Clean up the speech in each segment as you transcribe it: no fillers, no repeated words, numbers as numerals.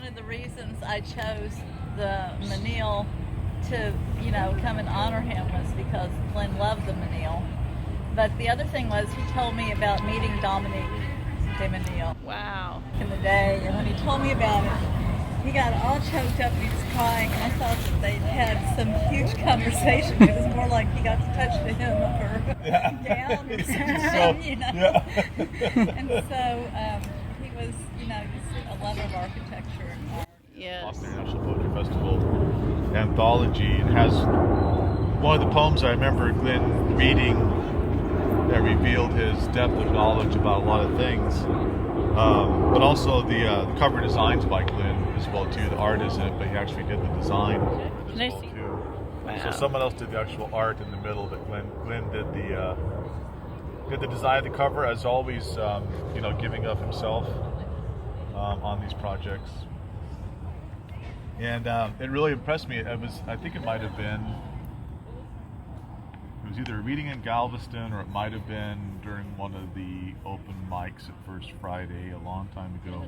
one of the reasons I chose the Menil to, come and honor him was because Glynn loved the Menil. But the other thing was he told me about meeting Dominique de Menil. Wow. In the day, and when he told me about it, he got all choked up and he was crying, and I thought that they had some huge conversation. It was more like he got to touch the hem of her gown or something, And so he was, just a lover of architecture and art. Yes. Boston International Poetry Festival anthology. It has one of the poems I remember Glynn reading that revealed his depth of knowledge about a lot of things. But also the cover designs by Glynn as well too. The art isn't, but he actually did the design as well too. Wow. So someone else did the actual art in the middle, but Glynn did the design of the cover, as always. Giving of himself on these projects, and it really impressed me. I think it might have been. It was either a reading in Galveston or it might have been during one of the open mics at First Friday a long time ago.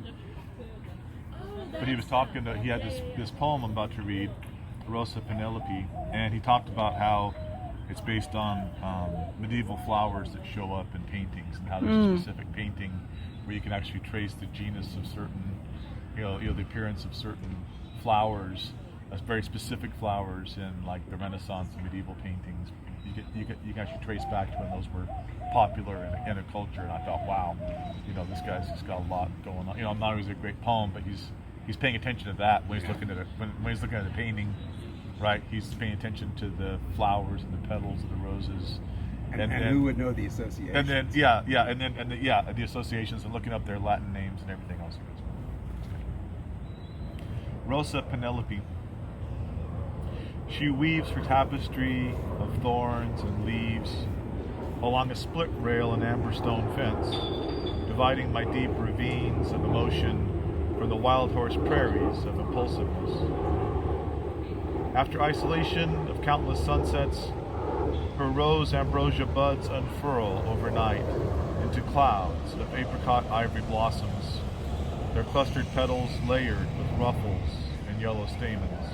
But he was talking he had this poem I'm about to read, Rosa Penelope, and he talked about how it's based on medieval flowers that show up in paintings, and how there's a specific painting where you can actually trace the genus of certain, the appearance of certain flowers, very specific flowers in like the Renaissance and medieval paintings. You can actually trace back to when those were popular in a culture, and I thought, wow, this guy's just got a lot going on. Not always a great poem, but he's paying attention to that when he's looking at it. When he's looking at the painting, right? He's paying attention to the flowers and the petals of the roses. And who would know the associations? And then the associations and looking up their Latin names and everything else. Rosa Penelope. She weaves her tapestry of thorns and leaves along a split rail and amber stone fence, dividing my deep ravines of emotion from the wild horse prairies of impulsiveness. After isolation of countless sunsets, her rose ambrosia buds unfurl overnight into clouds of apricot ivory blossoms, their clustered petals layered with ruffles and yellow stamens.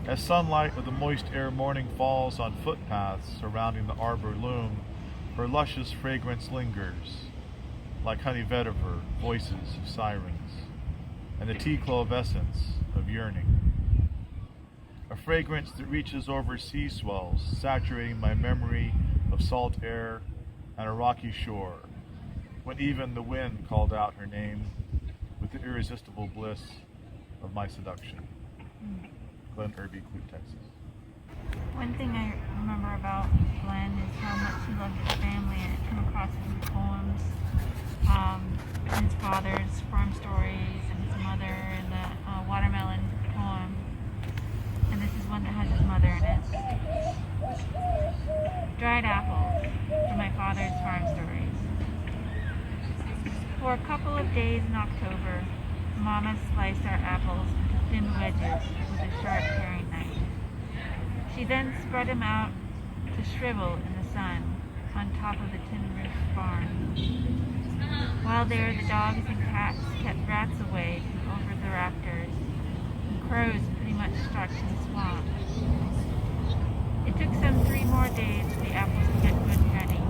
As sunlight of the moist air morning falls on footpaths surrounding the arbor loom, her luscious fragrance lingers, like honey vetiver, voices of sirens, and the tea clove essence of yearning. A fragrance that reaches over sea swells, saturating my memory of salt air and a rocky shore, when even the wind called out her name with the irresistible bliss of my seduction. Glynn Irby, Texas. One thing I remember about Glynn is how much he loved his family, and it came across in his poems, his father's farm stories, and his mother, and the watermelon poem. And this is one that has his mother in it. Dried apples from my father's farm stories. For a couple of days in October, Mama sliced our apples into thin wedges with a sharp paring knife. She then spread them out to shrivel in the sun on top of the tin-roofed barn. While there, the dogs and cats kept rats away from over the rafters, and crows pretty much stalked in the swamp. It took some 3 more days for the apples to get good and ready.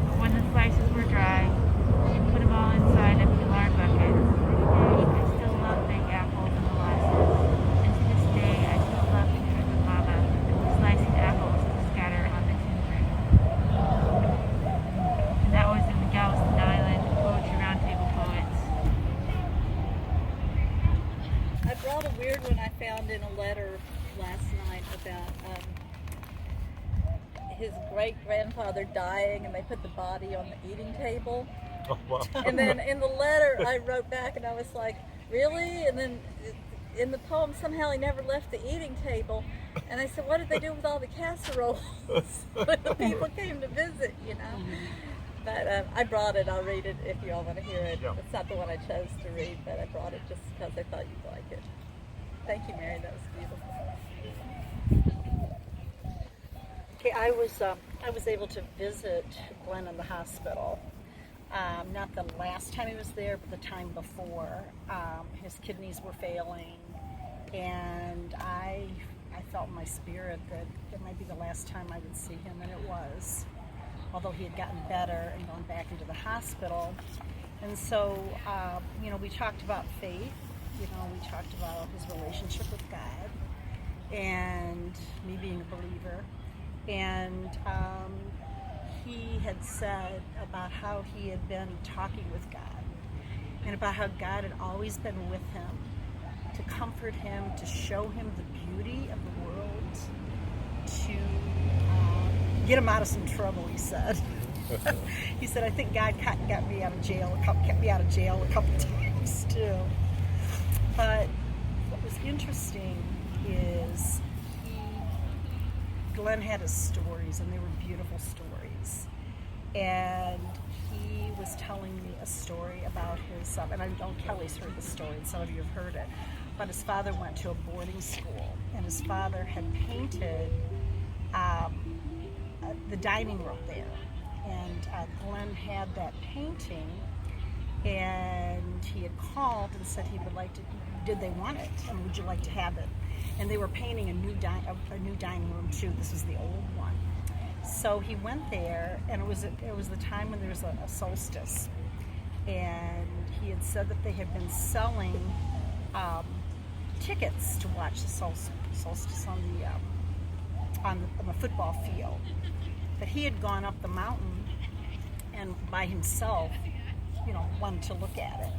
But when the slices were dry, she put them all inside empty lard buckets. I still love big apples and molasses, and to this day I still love pictures of Mama slicing apples to scatter on the tin roof. And that was in the Galveston Island Poetry Roundtable Poets. I brought a weird one I found in a letter last night about his great-grandfather dying, and they put the body on the eating table. Oh, wow. And then in the letter I wrote back and I was like, really? And then in the poem somehow he never left the eating table. And I said, what did they do with all the casseroles when the people came to visit, But I brought it. I'll read it if you all want to hear it. Yeah. It's not the one I chose to read, but I brought it just because I thought you'd like it. Thank you, Mary. That was beautiful. Okay, I was able to visit Glynn in the hospital, Not the last time he was there, but the time before. His kidneys were failing, and I felt in my spirit that it might be the last time I would see him, and it was. Although he had gotten better and gone back into the hospital. And so, we talked about faith. We talked about his relationship with God and me being a believer. And he had said about how he had been talking with God and about how God had always been with him to comfort him, to show him the beauty of the world, to get him out of some trouble, he said. He said, I think God kept me out of jail a couple times too. But what was interesting is Glynn had his stories, and they were beautiful stories. And he was telling me a story about his, and I know Kelly's heard the story, and some of you have heard it, but his father went to a boarding school, and his father had painted the dining room there. And Glynn had that painting, and he had called and said he would like to, did they want it, and would you like to have it? And they were painting a new dining room too. This was the old one. So he went there, and it was the time when there was a solstice, and he had said that they had been selling tickets to watch the solstice on the football field. But he had gone up the mountain and by himself, wanted to look at it.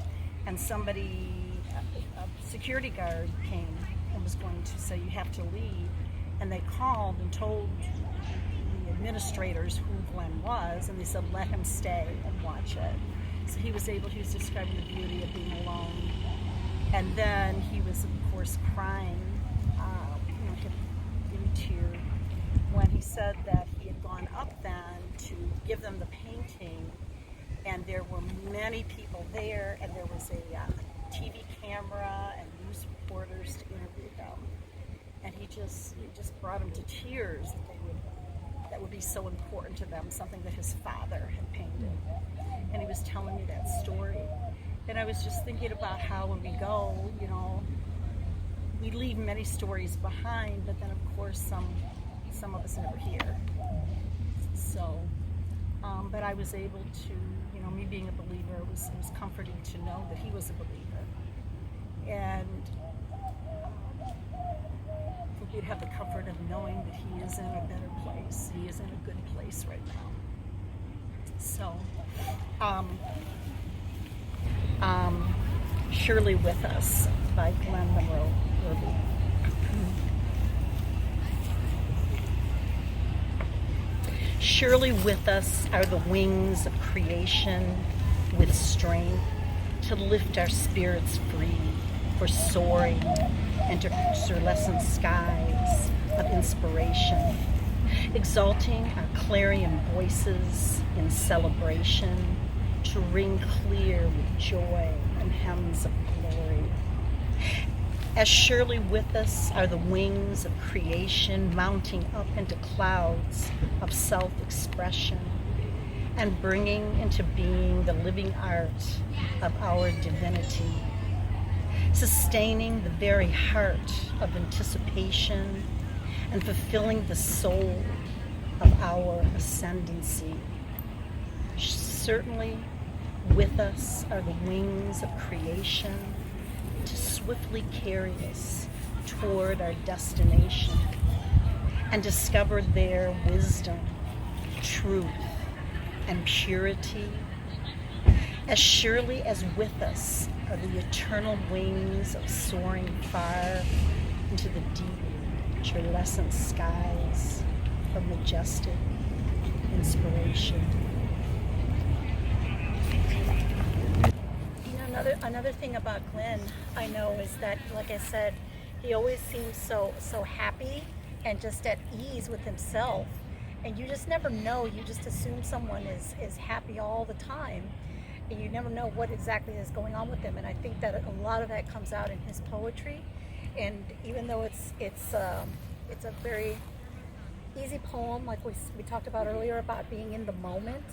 And somebody, a security guard came and was going to say, you have to leave. And they called and told the administrators who Glynn was, and they said, let him stay and watch it. So he was describing the beauty of being alone. And then he was, of course, crying, in tears, when he said that he had gone up then to give them the painting, and there were many people there, and there was a TV camera and news reporters to interview them, and it just brought him to tears that would be so important to them, something that his father had painted. And he was telling me that story, and I was just thinking about how when we go, we leave many stories behind, but then of course some of us never hear. So, but I was able to, me being a believer, it was comforting to know that he was a believer. And we'd have the comfort of knowing that he is in a better place. He is in a good place right now. So, Surely With Us by Glynn Monroe Irby. Surely with us are the wings of creation with strength to lift our spirits free for soaring into pearlescent skies of inspiration, exalting our clarion voices in celebration to ring clear with joy and hymns of glory. As surely with us are the wings of creation mounting up into clouds of self-expression and bringing into being the living art of our divinity, sustaining the very heart of anticipation and fulfilling the soul of our ascendancy. Certainly with us are the wings of creation to swiftly carry us toward our destination and discover their wisdom, truth, and purity. As surely as with us are the eternal wings of soaring far into the deep, pearlescent skies of majestic inspiration. Another thing about Glynn, I know, is that, like I said, he always seems so happy and just at ease with himself. And you just never know. You just assume someone is happy all the time. And you never know what exactly is going on with them. And I think that a lot of that comes out in his poetry. And even though it's a very easy poem, like we talked about earlier about being in the moment,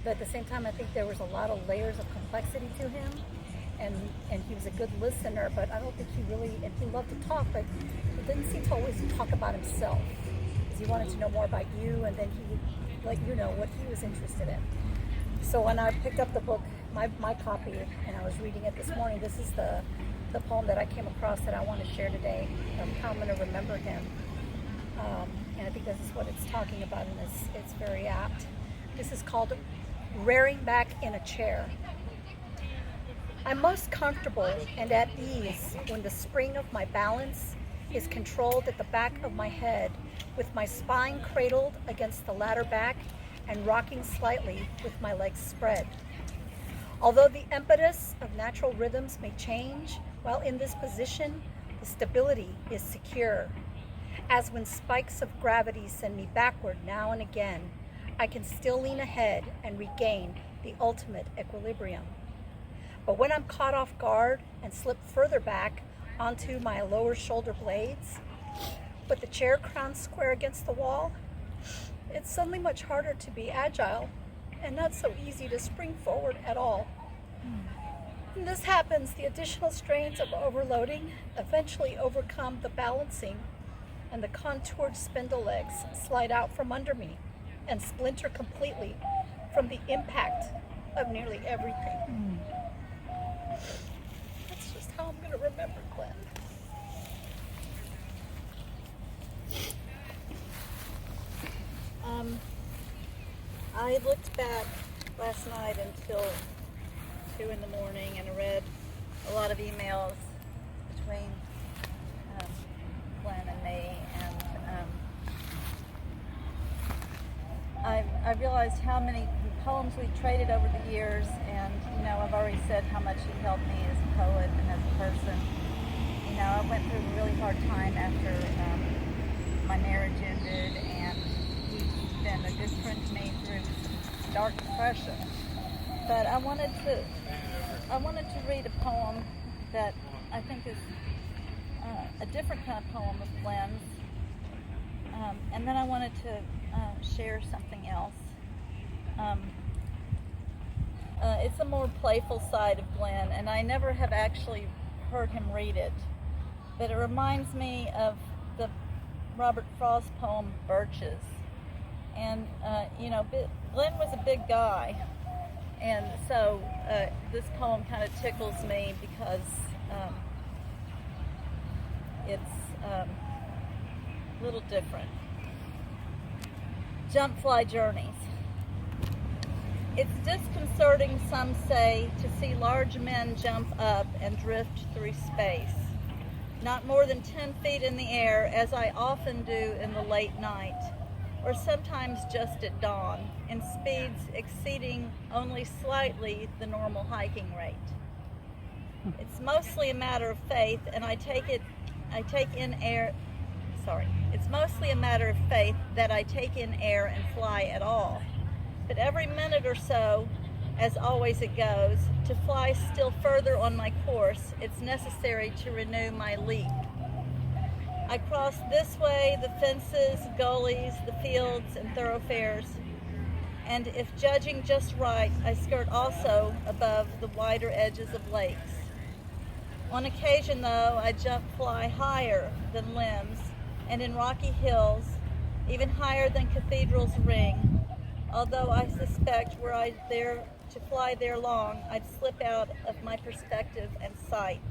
but at the same time, I think there was a lot of layers of complexity to him, and he was a good listener, but I don't think he really, and he loved to talk, but he didn't seem to always talk about himself, because he wanted to know more about you, and then he would let you know what he was interested in. So when I picked up the book, my copy, and I was reading it this morning, this is the poem that I came across that I want to share today, of how I'm going to remember him. And I think this is what it's talking about, and it's very apt. This is called Rearing Back in a Chair. I'm most comfortable and at ease when the spring of my balance is controlled at the back of my head, with my spine cradled against the ladder back and rocking slightly with my legs spread. Although the impetus of natural rhythms may change, while in this position, the stability is secure. As when spikes of gravity send me backward now and again, I can still lean ahead and regain the ultimate equilibrium. But when I'm caught off guard and slip further back onto my lower shoulder blades, with the chair crowned square against the wall, it's suddenly much harder to be agile and not so easy to spring forward at all. When this happens, the additional strains of overloading eventually overcome the balancing, and the contoured spindle legs slide out from under me and splinter completely from the impact of nearly everything. That's just how I'm going to remember Glynn. I looked back last night until 2 in the morning, and I read a lot of emails between Glynn and me, and I realized how many poems we traded over the years, and I've already said how much he helped me as a poet and as a person. I went through a really hard time after my marriage ended, and he's been a good friend to me through dark depression. But I wanted to read a poem that I think is a different kind of poem of Glynn's, and then I wanted to share something else. It's a more playful side of Glynn, and I never have actually heard him read it, but it reminds me of the Robert Frost poem Birches. And Glynn was a big guy, and so this poem kind of tickles me because it's a little different. Jump fly journeys. It's disconcerting, some say, to see large men jump up and drift through space, not more than 10 feet in the air, as I often do in the late night, or sometimes just at dawn, in speeds exceeding only slightly the normal hiking rate. It's mostly a matter of faith, and it's mostly a matter of faith that I take in air and fly at all. But every minute or so, as always it goes, to fly still further on my course, it's necessary to renew my leap. I cross this way the fences, gullies, the fields, and thoroughfares, and if judging just right, I skirt also above the wider edges of lakes. On occasion, though, I jump fly higher than limbs, and in rocky hills, even higher than cathedrals ring, although I suspect were I there to fly there long, I'd slip out of my perspective and sight.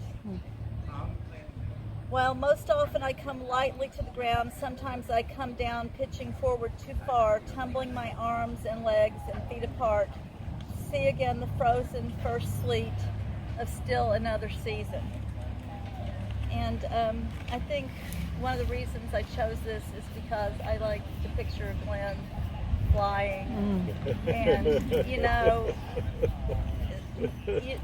While most often I come lightly to the ground, sometimes I come down pitching forward too far, tumbling my arms and legs and feet apart, to see again the frozen first sleet of still another season. And I think one of the reasons I chose this is because I like to picture Glynn flying, and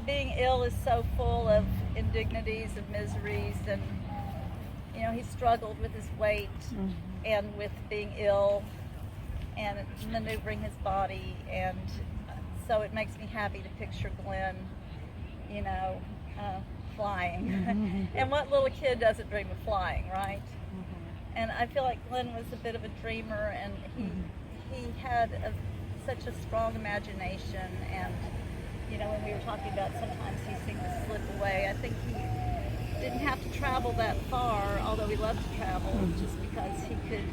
being ill is so full of indignities and miseries, and he struggled with his weight and with being ill and maneuvering his body, and so it makes me happy to picture Glynn flying. And what little kid doesn't dream of flying, right? And I feel like Glynn was a bit of a dreamer, and he had such a strong imagination, and you know, when we were talking about sometimes he seemed to slip away, I think he didn't have to travel that far, although he loved to travel, just because he could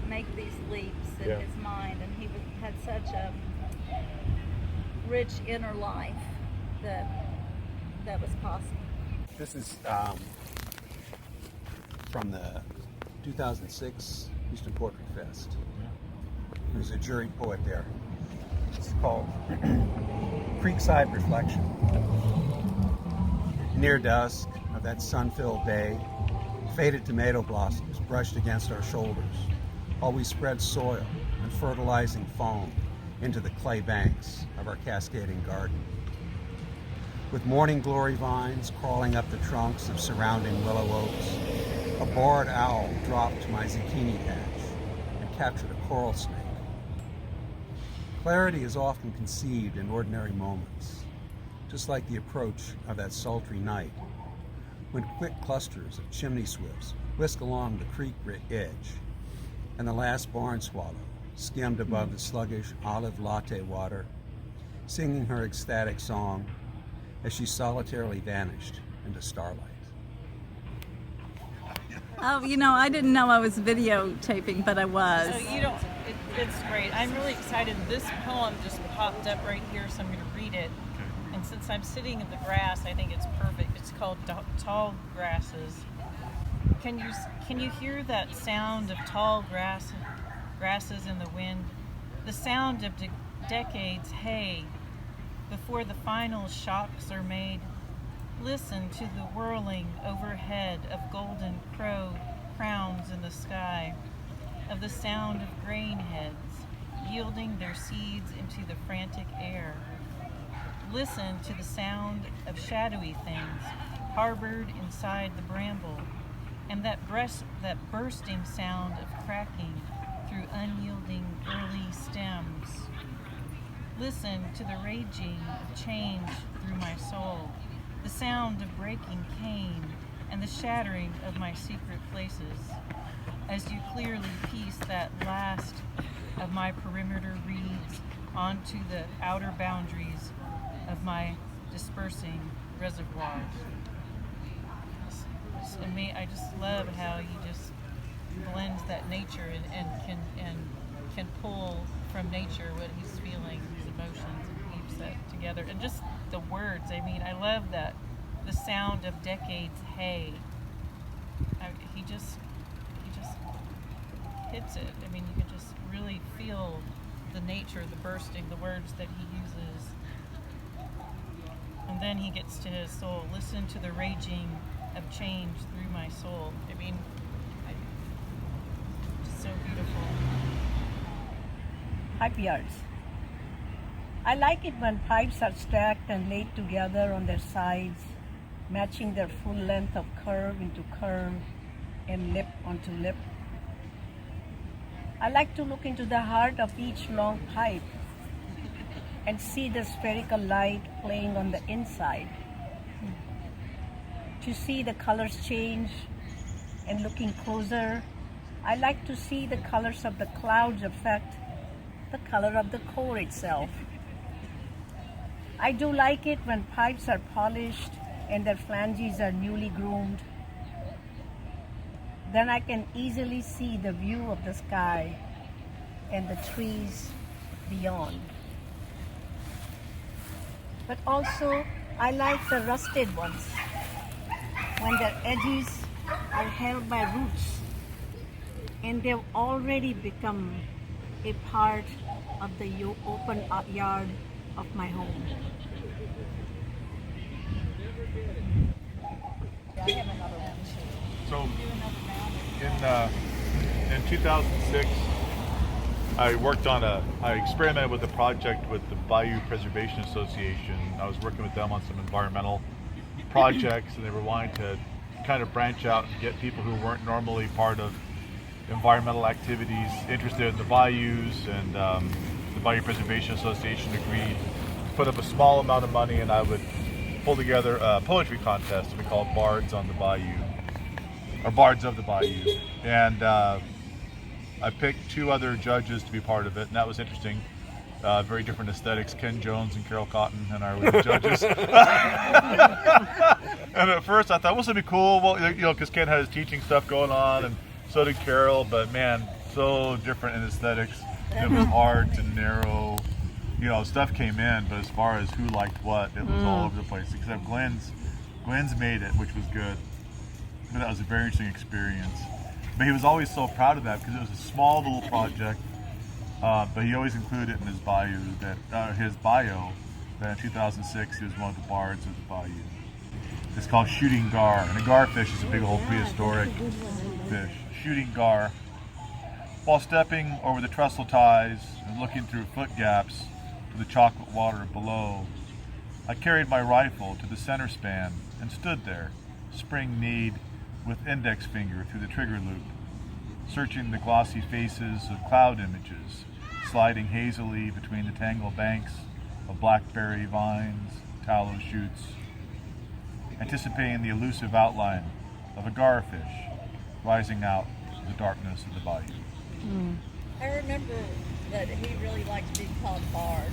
make these leaps in his mind, and he had such a rich inner life that was possible. This is from the 2006 Houston Poetry Fest. There's a jury poet there. It's called Creekside Reflection. Near dusk of that sun-filled day, faded tomato blossoms brushed against our shoulders, while we spread soil and fertilizing foam into the clay banks of our cascading garden. With morning glory vines crawling up the trunks of surrounding willow oaks, a barred owl dropped my zucchini patch and captured a coral snake. Clarity is often conceived in ordinary moments, just like the approach of that sultry night, when quick clusters of chimney swifts whisk along the creek edge, and the last barn swallow skimmed above the sluggish olive latte water, singing her ecstatic song as she solitarily vanished into starlight. Oh, you know, I didn't know I was videotaping, but I was. So you don't, it's great. I'm really excited. This poem just popped up right here, so I'm going to read it. And since I'm sitting in the grass, I think it's perfect. It's called Tall Grasses. Can you hear that sound of tall grasses in the wind? The sound of decades hay before the final shocks are made. Listen to the whirling overhead of golden crowns in the sky, of the sound of grain heads yielding their seeds into the frantic air. Listen to the sound of shadowy things harbored inside the bramble, and that bursting sound of cracking through unyielding early stems. Listen to the raging of change through my soul, the sound of breaking cane and the shattering of my secret places, as you clearly piece that last of my perimeter reeds onto the outer boundaries of my dispersing reservoirs. And I just love how he just blends that nature and can pull from nature what he's feeling, his emotions, and weaves that together. And just the words, I mean, I love that. The sound of decades hay. He just hits it. I mean, you can just really feel the nature, the bursting, the words that he uses. And then he gets to his soul. Listen to the raging of change through my soul. I mean, it's so beautiful. Pipe yards. I like it when pipes are stacked and laid together on their sides, matching their full length of curve into curve and lip onto lip. I like to look into the heart of each long pipe and see the spherical light playing on the inside. To see the colors change, and looking closer, I like to see the colors of the clouds affect the color of the core itself. I do like it when pipes are polished and their flanges are newly groomed. Then I can easily see the view of the sky and the trees beyond. But also, I like the rusted ones, when their edges are held by roots and they've already become a part of the open yard of my home. So, in 2006, I experimented with a project with the Bayou Preservation Association. I was working with them on some environmental projects, and they were wanting to kind of branch out and get people who weren't normally part of environmental activities interested in the bayous, and the Bayou Preservation Association agreed to put up a small amount of money, and I would pull together a poetry contest. We call it Bards on the Bayou, or Bards of the Bayou, and I picked 2 other judges to be part of it, and that was interesting. Very different aesthetics. Ken Jones and Carol Cotton and I were the judges. And at first I thought, well, this would be cool. Well, because Ken had his teaching stuff going on, and so did Carol. But man, so different in aesthetics. It was hard to narrow. Stuff came in, but as far as who liked what, it was all over the place. Except Glenn's made it, which was good. But that was a very interesting experience. But he was always so proud of that because it was a small little project. But he always included in his bio that in 2006 he was one of the bards of the bayou. It's called shooting gar, and a garfish is a big old prehistoric fish. Shooting gar. While stepping over the trestle ties and looking through foot gaps to the chocolate water below, I carried my rifle to the center span and stood there, spring-kneed, with index finger through the trigger loop, searching the glossy faces of cloud images, sliding hazily between the tangled banks of blackberry vines, tallow shoots, anticipating the elusive outline of a garfish rising out of the darkness of the bayou. I remember that he really liked being called Bard.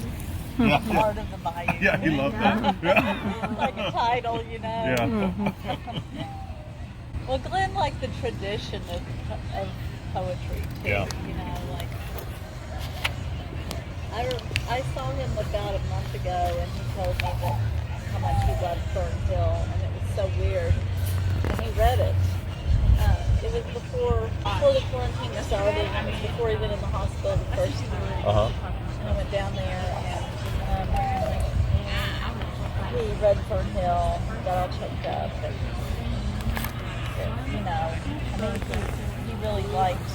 Yeah. Bard of the Bayou. Yeah, he loved that. Yeah. Like a title, Yeah. Well, Glynn liked the tradition of poetry too. Yeah. Like I saw him about a month ago, and he told me that how much he loved Thornhill, and it was so weird. And he read it. It was before the quarantine started. It was before he went in the hospital the first time. And I went down there, and he read Thornhill, got all checked up, and he really liked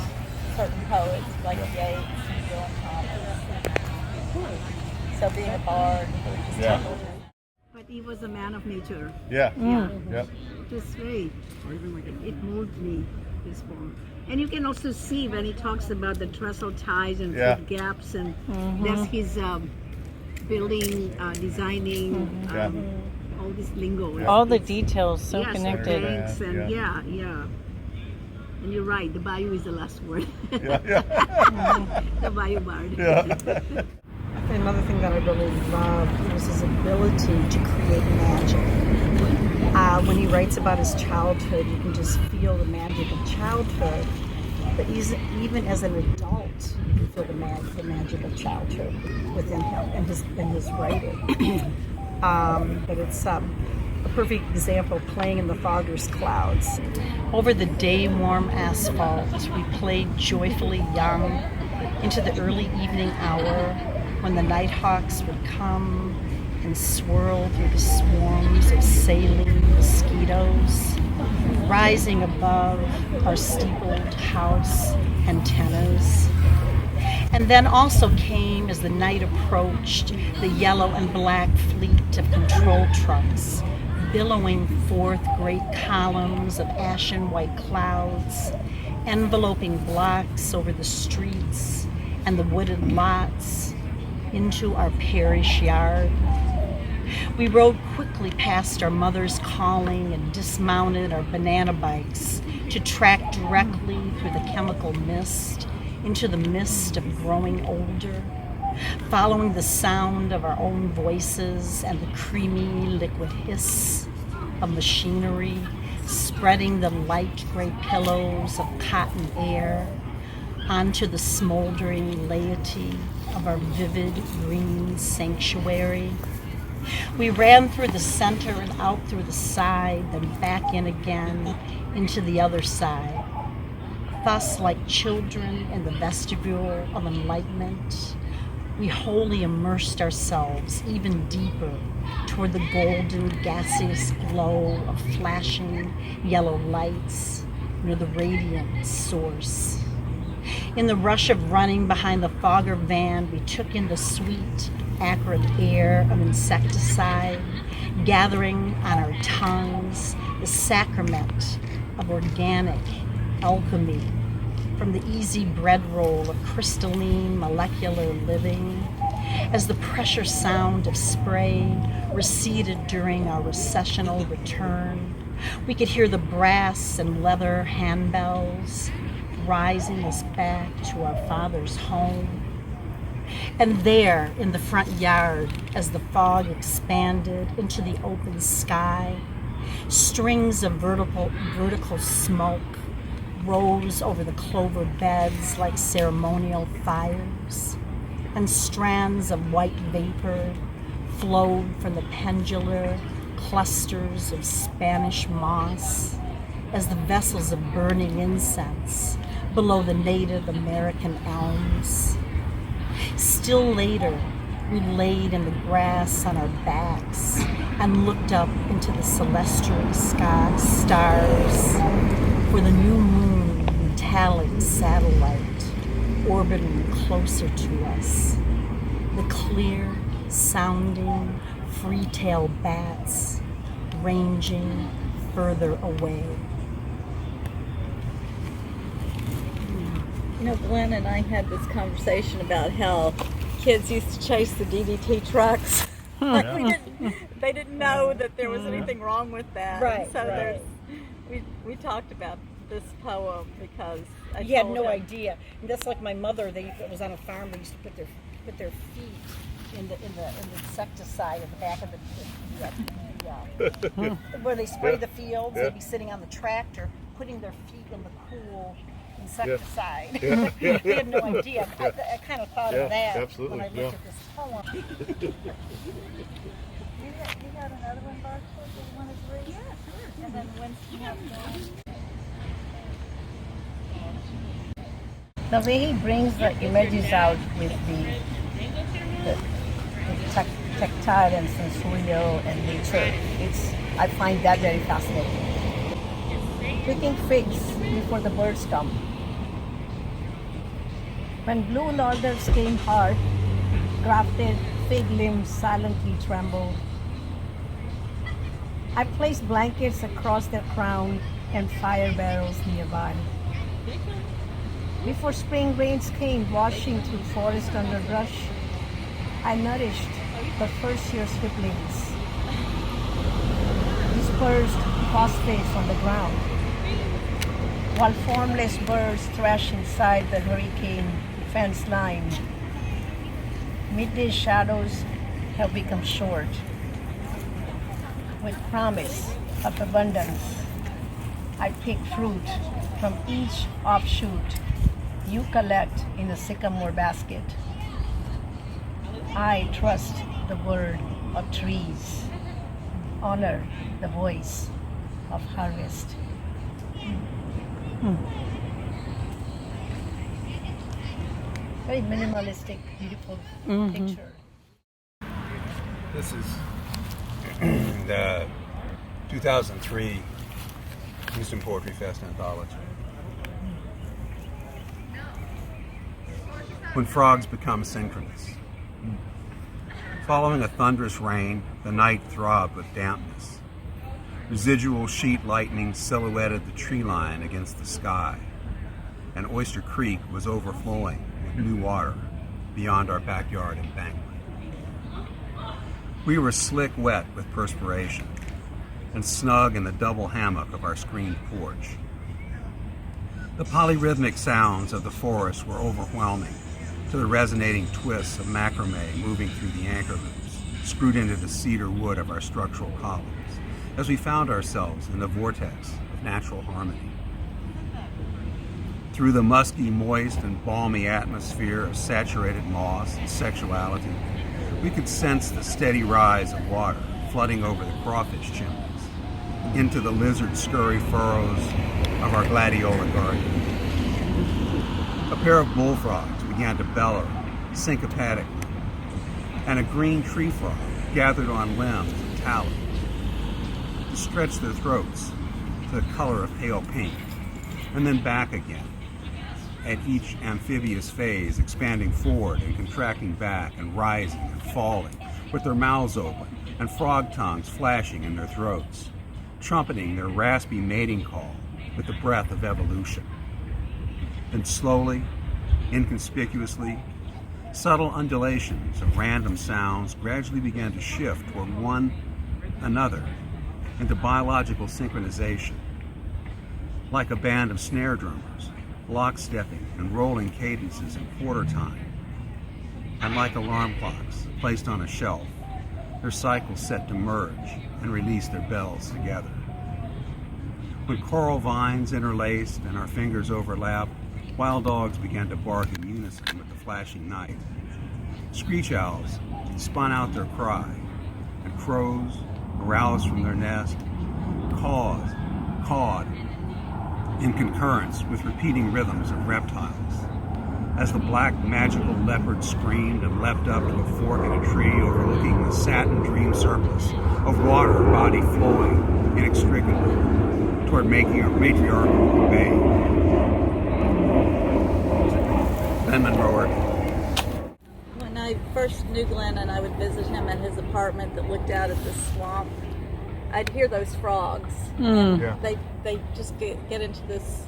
certain poets like Yeats and Dylan Thomas. So being a bard, it was just tickled. But he was a man of nature. Yeah. It was great. It moved me, this poem. And you can also see when he talks about the trestle ties and foot gaps, and that's his building, designing, all this lingo. Yeah. All the details so yes, connected. Thanks, and yeah. And you're right, the bayou is the last word. The bayou bard. Another thing that I really loved was his ability to create magic. When he writes about his childhood, you can just feel the magic of childhood. But even as an adult, you can feel the magic of childhood within him and his writing. But it's a perfect example of playing in the fogger's clouds. Over the day-warm asphalt, we played joyfully young into the early evening hour, when the nighthawks would come and swirl through the swarms of saline mosquitoes, rising above our steepled house antennas. And then also came, as the night approached, the yellow and black fleet of control trucks, billowing forth great columns of ashen white clouds, enveloping blocks over the streets and the wooded lots into our parish yard. We rode quickly past our mother's calling and dismounted our banana bikes to track directly through the chemical mist into the mist of growing older, following the sound of our own voices and the creamy liquid hiss of machinery, spreading the light gray pillows of cotton air onto the smoldering laity of our vivid green sanctuary. We ran through the center and out through the side, then back in again into the other side. Thus, like children in the vestibule of enlightenment, we wholly immersed ourselves even deeper toward the golden gaseous glow of flashing yellow lights near the radiant source. In the rush of running behind the fogger van, we took in the sweet, acrid air of insecticide, gathering on our tongues the sacrament of organic alchemy from the easy bread roll of crystalline molecular living. As the pressure sound of spray receded during our recessional return, we could hear the brass and leather handbells rising us back to our father's home. And there, in the front yard, as the fog expanded into the open sky, strings of vertical smoke rose over the clover beds like ceremonial fires, and strands of white vapor flowed from the pendular clusters of Spanish moss as the vessels of burning incense below the Native American elms. Still later, we laid in the grass on our backs and looked up into the celestial sky stars for the new moon, metallic satellite orbiting closer to us. The clear sounding free-tailed bats ranging further away. You know, Glenn and I had this conversation about how kids used to chase the DDT trucks. Like they didn't know that there was anything wrong with that. Right, So right. we talked about this poem because I You had told no him, idea. And that's like my mother. It was on a farm. They used to put their feet in the insecticide at the back of the where they spray the fields. They'd be sitting on the tractor, putting their feet in the cool insecticide. They had no idea. I kind of thought of that absolutely, when I looked at this poem. You got another one, Barclay, that you want to read? Yeah, sure. And then Winston has one. The way he brings the images out with the tactile and sensorial and nature, I find that very fascinating. Picking figs before the birds come. When blue lauders came hard, grafted fig limbs silently trembled. I placed blankets across their crown and fire barrels nearby. Before spring rains came washing through forest underbrush, I nourished the first year swiplings, dispersed phosphates on the ground, while formless birds thrash inside the hurricane fence line. Midday shadows have become short, with promise of abundance. I pick fruit from each offshoot you collect in a sycamore basket. I trust the word of trees, honor the voice of harvest. Very minimalistic, beautiful picture. This is the 2003 Houston Poetry Fest anthology. When frogs become synchronous. Following a thunderous rain, the night throbbed with dampness. Residual sheet lightning silhouetted the tree line against the sky, and Oyster Creek was overflowing with new water beyond our backyard embankment. We were slick wet with perspiration and snug in the double hammock of our screened porch. The polyrhythmic sounds of the forest were overwhelming to the resonating twists of macrame moving through the anchor loops, screwed into the cedar wood of our structural columns, as we found ourselves in the vortex of natural harmony. Through the musky, moist, and balmy atmosphere of saturated moss and sexuality, we could sense the steady rise of water flooding over the crawfish chimneys, into the lizard scurry furrows of our gladiola garden. A pair of bullfrogs began to bellow syncopatically, and a green tree frog gathered on limbs and talons to stretch their throats to the color of pale pink, and then back again, at each amphibious phase expanding forward and contracting back and rising and falling, with their mouths open and frog tongues flashing in their throats, trumpeting their raspy mating call with the breath of evolution. Then slowly, inconspicuously, subtle undulations of random sounds gradually began to shift toward one another into biological synchronization, like a band of snare drummers, lockstepping and rolling cadences in quarter time. and like alarm clocks placed on a shelf, their cycles set to merge and release their bells together. When coral vines interlaced and our fingers overlapped, wild dogs began to bark in unison with the flashing night. Screech owls spun out their cry, and crows, aroused from their nest, cawed in concurrence with repeating rhythms of reptiles. As the black magical leopard screamed and leapt up to a fork in a tree overlooking the satin dream surface of water body flowing inextricably toward matriarchal bay. Glynn Monroe Irby. When I first knew Glenn and I would visit him at his apartment that looked out at the swamp, I'd hear those frogs. Yeah. They just get into this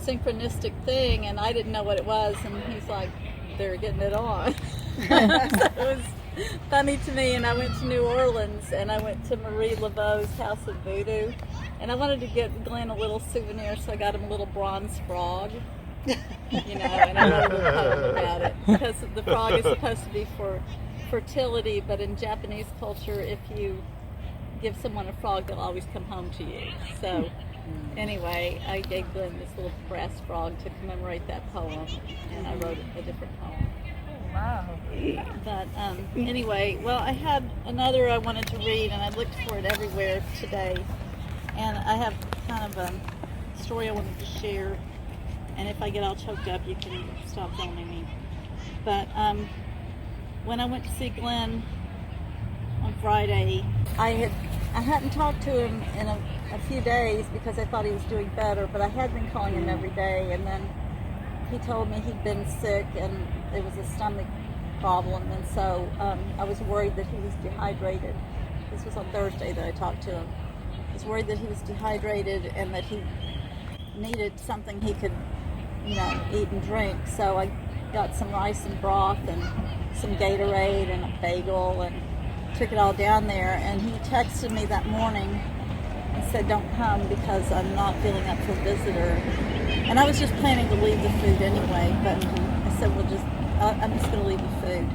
synchronistic thing, and I didn't know what it was, and he's like, they're getting it on. So it was funny to me, and I went to New Orleans, and I went to Marie Laveau's House of Voodoo, and I wanted to get Glenn a little souvenir, so I got him a little bronze frog. And I wrote a poem about it, because the frog is supposed to be for fertility, but in Japanese culture, if you give someone a frog, they'll always come home to you. So anyway, I gave Glenn this little brass frog to commemorate that poem, and I wrote a different poem. Wow. But anyway, well, I had another I wanted to read, and I looked for it everywhere today. And I have kind of a story I wanted to share. And if I get all choked up, you can stop filming me. But when I went to see Glenn on Friday, I hadn't talked to him in a few days because I thought he was doing better, but I had been calling him every day, and then he told me he'd been sick and it was a stomach problem, and so I was worried that he was dehydrated. This was on Thursday that I talked to him. I was worried that he was dehydrated and that he needed something he could, eat and drink, so I got some rice and broth and some Gatorade and a bagel and took it all down there, and he texted me that morning and said, don't come because I'm not feeling up for a visitor. And I was just planning to leave the food anyway, but I said, I'm just going to leave the food.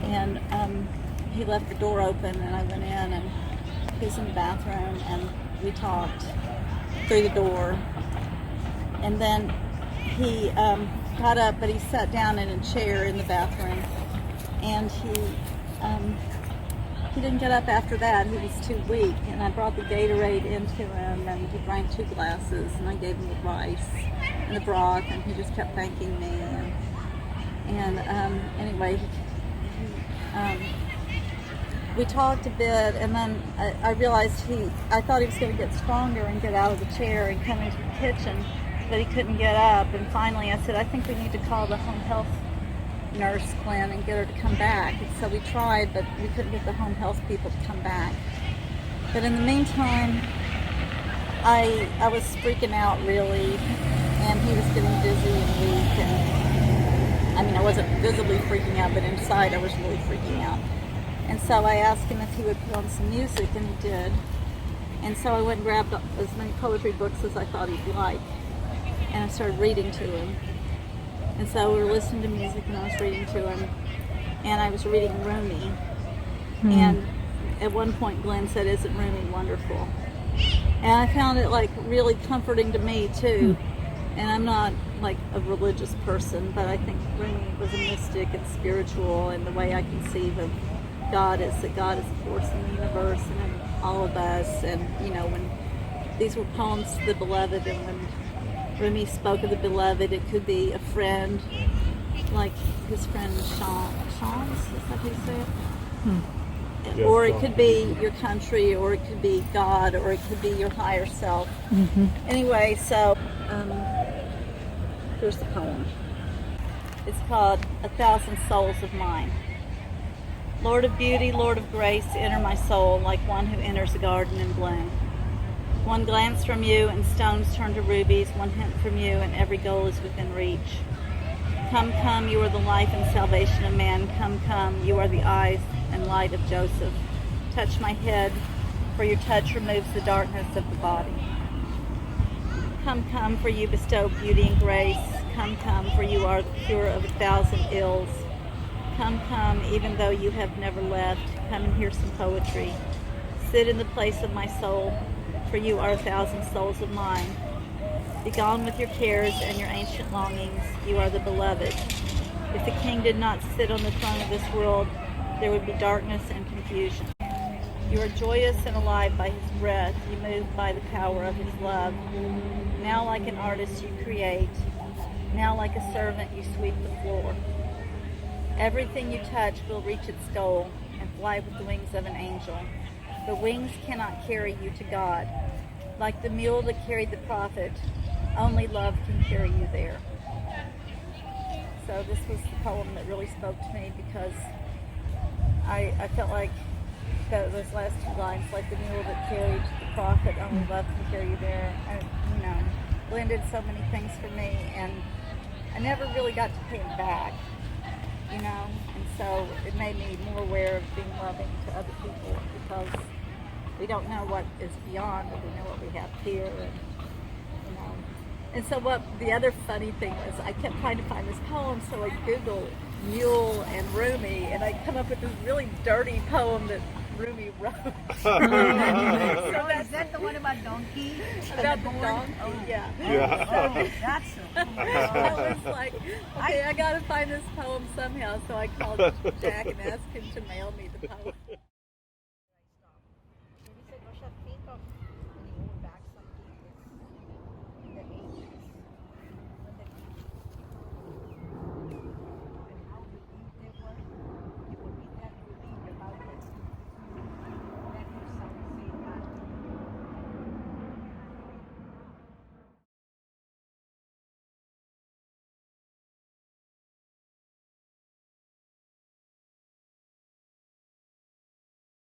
And he left the door open, and I went in, and he was in the bathroom, and we talked through the door. And then he got up, but he sat down in a chair in the bathroom, and he didn't get up after that. He was too weak, and I brought the Gatorade into him, and he drank 2 glasses, and I gave him the rice and the broth, and he just kept thanking me. And anyway, we talked a bit, and then I realized I thought he was going to get stronger and get out of the chair and come into the kitchen, but he couldn't get up. And finally I said, I think we need to call the home health nurse, Glenn, and get her to come back. And so we tried, but we couldn't get the home health people to come back. But in the meantime, I was freaking out really, and he was getting dizzy and weak, and I wasn't visibly freaking out, but inside I was really freaking out. And so I asked him if he would put on some music, and he did. And so I went and grabbed as many poetry books as I thought he'd like, and I started reading to him. And so we were listening to music, and I was reading to him, and I was reading Rumi. And at one point Glenn said, "Isn't Rumi wonderful?" And I found it really comforting to me too. And I'm not a religious person, but I think Rumi was a mystic and spiritual, and the way I conceive of God is that God is a force in the universe and in all of us. And when these were poems to the beloved, and when Rumi spoke of the beloved, it could be a friend, like his friend Shams, is that how you say it? Yeah, or it could be your country, or it could be God, or it could be your higher self. Anyway, so here's the poem. It's called 1,000 Souls of Mine. Lord of beauty, Lord of grace, enter my soul like one who enters a garden in bloom. One glance from you and stones turn to rubies, one hint from you and every goal is within reach. Come, come, you are the life and salvation of man. Come, come, you are the eyes and light of Joseph. Touch my head, for your touch removes the darkness of the body. Come, come, for you bestow beauty and grace. Come, come, for you are the cure of 1,000 ills. Come, come, even though you have never left, come and hear some poetry. Sit in the place of my soul, for you are 1,000 souls of mine. Be gone with your cares and your ancient longings, you are the beloved. If the king did not sit on the throne of this world, there would be darkness and confusion. You are joyous and alive by his breath, you move by the power of his love. Now like an artist you create, now like a servant you sweep the floor. Everything you touch will reach its goal and fly with the wings of an angel. The wings cannot carry you to God. Like the mule that carried the prophet, only love can carry you there. So this was the poem that really spoke to me, because I felt like those last two lines, like the mule that carried the prophet, only love can carry you there. Glynn did so many things for me, and I never really got to pay him back, and so it made me more aware of being loving to other people, because we don't know what is beyond, but we know what we have here, and so what the other funny thing was, I kept trying to find this poem, so I Googled mule and Rumi, and I come up with this really dirty poem that Rumi wrote. So is that the one about donkey? About the donkey, yeah. Oh, that's I was like, okay, I gotta find this poem somehow, so I called Jack and asked him to mail me the poem.